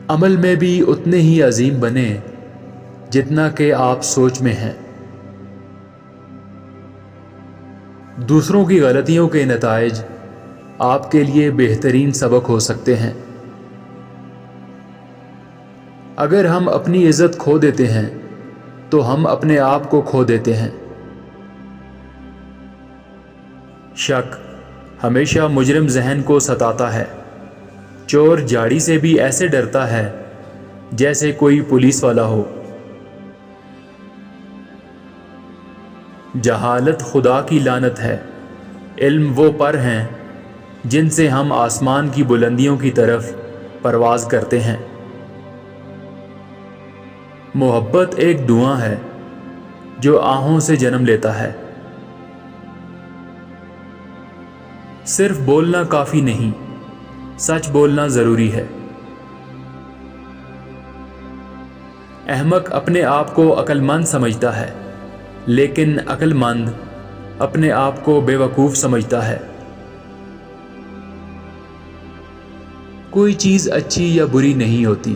عمل میں بھی اتنے ہی عظیم بنے جتنا کہ آپ سوچ میں ہیں۔ دوسروں کی غلطیوں کے نتائج آپ کے لیے بہترین سبق ہو سکتے ہیں۔ اگر ہم اپنی عزت کھو دیتے ہیں تو ہم اپنے آپ کو کھو دیتے ہیں۔ شک ہمیشہ مجرم ذہن کو ستاتا ہے۔ چور جھاڑی سے بھی ایسے ڈرتا ہے جیسے کوئی پولیس والا ہو۔ جہالت خدا کی لعنت ہے۔ علم وہ پر ہیں جن سے ہم آسمان کی بلندیوں کی طرف پرواز کرتے ہیں۔ محبت ایک دعا ہے جو آہوں سے جنم لیتا ہے۔ صرف بولنا کافی نہیں، سچ بولنا ضروری ہے۔ احمق اپنے آپ کو عقل مند سمجھتا ہے، لیکن عقل مند اپنے آپ کو بے وقوف سمجھتا ہے۔ کوئی چیز اچھی یا بری نہیں ہوتی،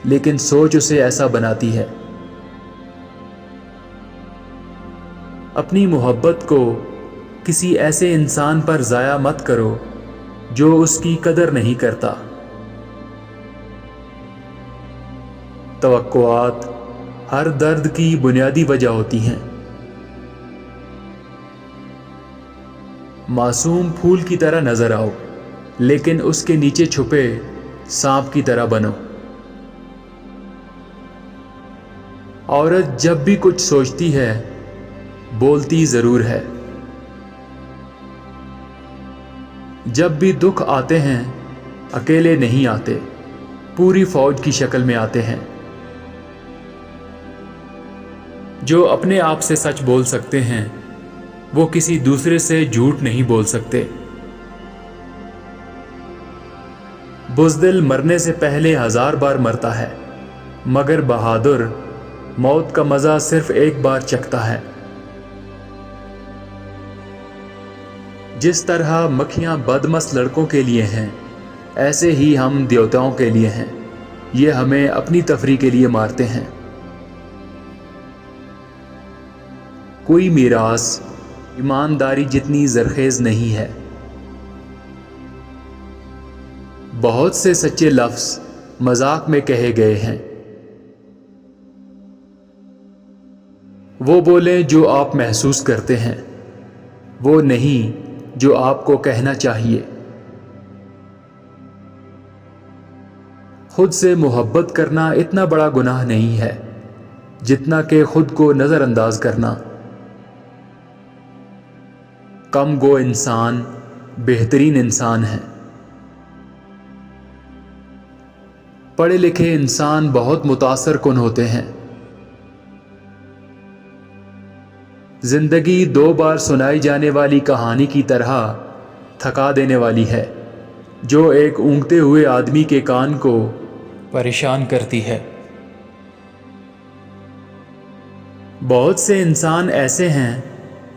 لیکن سوچ اسے ایسا بناتی ہے۔ اپنی محبت کو کسی ایسے انسان پر ضائع مت کرو جو اس کی قدر نہیں کرتا۔ توقعات ہر درد کی بنیادی وجہ ہوتی ہیں۔ معصوم پھول کی طرح نظر آؤ، لیکن اس کے نیچے چھپے سانپ کی طرح بنو۔ عورت جب بھی کچھ سوچتی ہے بولتی ضرور ہے۔ جب بھی دکھ آتے ہیں اکیلے نہیں آتے، پوری فوج کی شکل میں آتے ہیں۔ جو اپنے آپ سے سچ بول سکتے ہیں وہ کسی دوسرے سے جھوٹ نہیں بول سکتے۔ بزدل مرنے سے پہلے 1000 بار مرتا ہے، مگر بہادر موت کا مزہ صرف ایک بار چکھتا ہے۔ جس طرح مکھیاں بدمست لڑکوں کے لیے ہیں، ایسے ہی ہم دیوتاؤں کے لیے ہیں۔ یہ ہمیں اپنی تفریح کے لیے مارتے ہیں۔ کوئی میراث ایمانداری جتنی زرخیز نہیں ہے۔ بہت سے سچے لفظ مذاق میں کہے گئے ہیں۔ وہ بولیں جو آپ محسوس کرتے ہیں، وہ نہیں جو آپ کو کہنا چاہیے۔ خود سے محبت کرنا اتنا بڑا گناہ نہیں ہے جتنا کہ خود کو نظر انداز کرنا۔ کم گو انسان بہترین انسان ہے۔ پڑھے لکھے انسان بہت متاثر کن ہوتے ہیں۔ زندگی 2 بار سنائی جانے والی کہانی کی طرح تھکا دینے والی ہے، جو ایک اونگتے ہوئے آدمی کے کان کو پریشان کرتی ہے۔ بہت سے انسان ایسے ہیں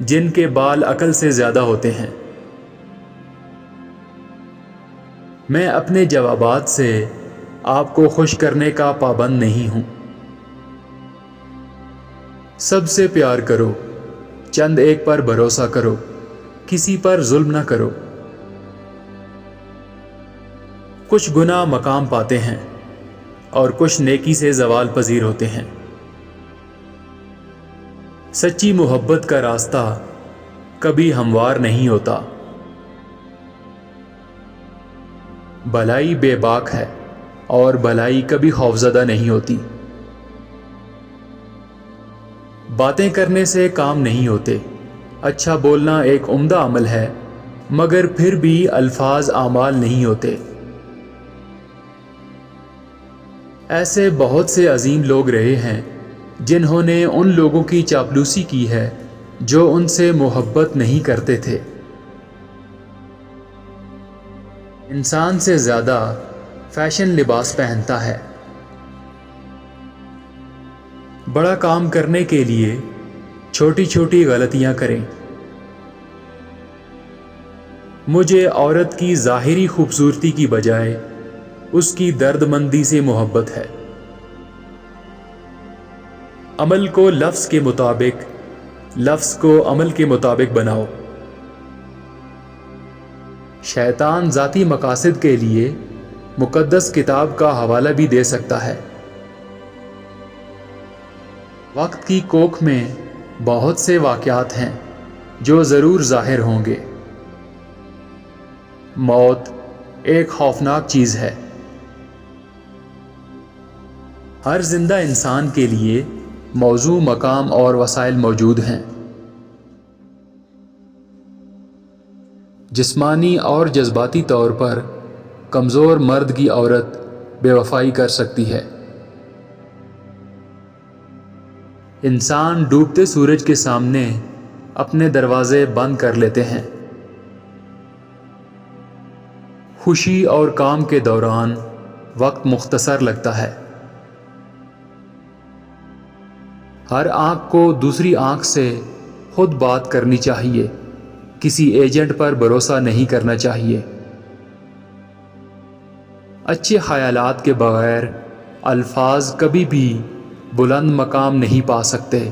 جن کے بال عقل سے زیادہ ہوتے ہیں۔ میں اپنے جوابات سے آپ کو خوش کرنے کا پابند نہیں ہوں۔ سب سے پیار کرو، چند ایک پر بھروسہ کرو، کسی پر ظلم نہ کرو۔ کچھ گناہ مقام پاتے ہیں اور کچھ نیکی سے زوال پذیر ہوتے ہیں۔ سچی محبت کا راستہ کبھی ہموار نہیں ہوتا۔ بھلائی بے باک ہے اور بھلائی کبھی خوفزدہ نہیں ہوتی۔ باتیں کرنے سے کام نہیں ہوتے۔ اچھا بولنا ایک عمدہ عمل ہے، مگر پھر بھی الفاظ اعمال نہیں ہوتے۔ ایسے بہت سے عظیم لوگ رہے ہیں جنہوں نے ان لوگوں کی چاپلوسی کی ہے جو ان سے محبت نہیں کرتے تھے۔ انسان سے زیادہ فیشن لباس پہنتا ہے۔ بڑا کام کرنے کے لیے چھوٹی چھوٹی غلطیاں کریں۔ مجھے عورت کی ظاہری خوبصورتی کی بجائے اس کی درد مندی سے محبت ہے۔ عمل کو لفظ کے مطابق، لفظ کو عمل کے مطابق بناؤ۔ شیطان ذاتی مقاصد کے لیے مقدس کتاب کا حوالہ بھی دے سکتا ہے۔ وقت کی کوکھ میں بہت سے واقعات ہیں جو ضرور ظاہر ہوں گے۔ موت ایک خوفناک چیز ہے۔ ہر زندہ انسان کے لیے موضوع، مقام اور وسائل موجود ہیں۔ جسمانی اور جذباتی طور پر کمزور مرد کی عورت بے وفائی کر سکتی ہے۔ انسان ڈوبتے سورج کے سامنے اپنے دروازے بند کر لیتے ہیں۔ خوشی اور کام کے دوران وقت مختصر لگتا ہے۔ ہر آنکھ کو دوسری آنکھ سے خود بات کرنی چاہیے، کسی ایجنٹ پر بھروسہ نہیں کرنا چاہیے۔ اچھے خیالات کے بغیر الفاظ کبھی بھی بلند مقام نہیں پا سکتے۔